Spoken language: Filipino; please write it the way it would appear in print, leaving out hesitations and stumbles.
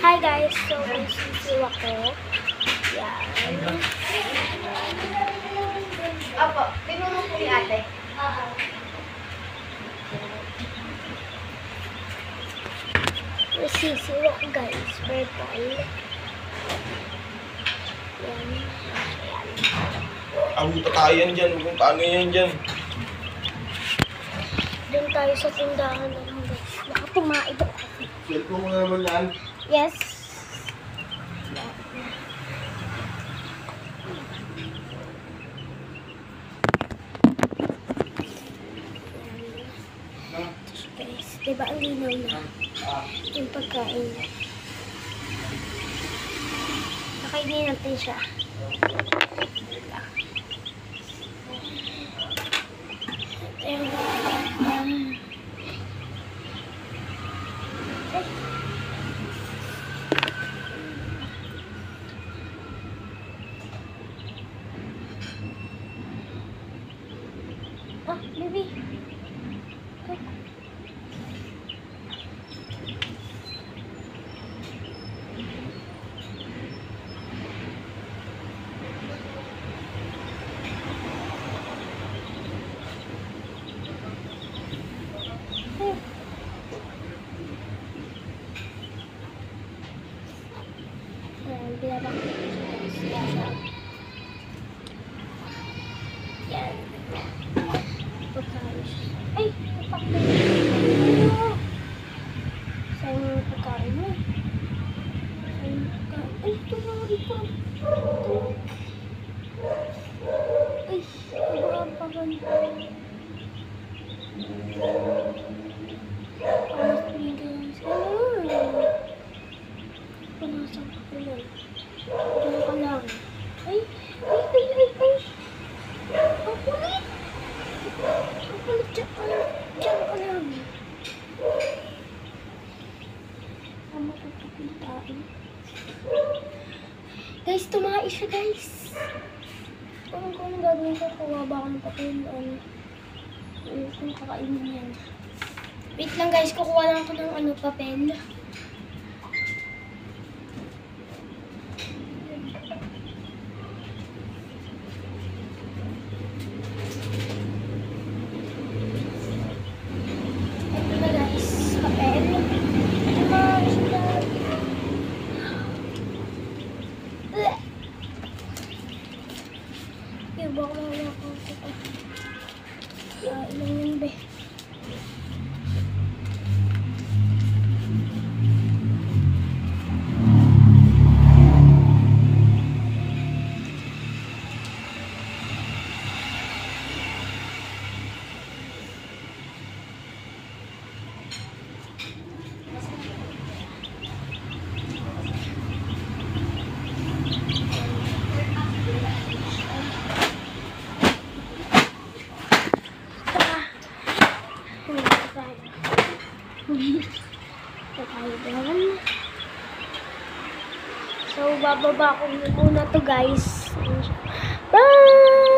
Hi guys, so sisiw ako. Yan. Opo, tinulong po ni ate. Sisiw ako guys, purple. Yan. Ayan. Abuta tayo yan dyan. Kung paano yan dyan. Doon tayo sa tindahan na lang guys. Baka pumaib ako. Cellphone mo naman yan. Yes. Guys, diba ang linaw na yung pagkain? Nakainin natin siya. Ah, baby. Ay. Ayan, binabak ko siya. Yan. Pagkain siya. Ay! Napakita. Saan yung pagkain mo? Saan yung pagkain? Ay, ito na ito. Ay, sobrang paganda. Alas guys. Panasan ka ko lang. Diyan ka lang. Ay! Ay! Ang kulit! Ang kulit dyan ka lang. Diyan ka lang. Ang matutupitain. Guys, tumae siya guys. Kung anong gagawin ko, kuha ba ako ng papel? Kung kakainin yan. Wait lang guys, kukuha lang ako ng papel. Ito na guys, papel. Tumae siya. Baka wala ko ito. Ilang yun ba? So, bababa ko muna to guys. Bye!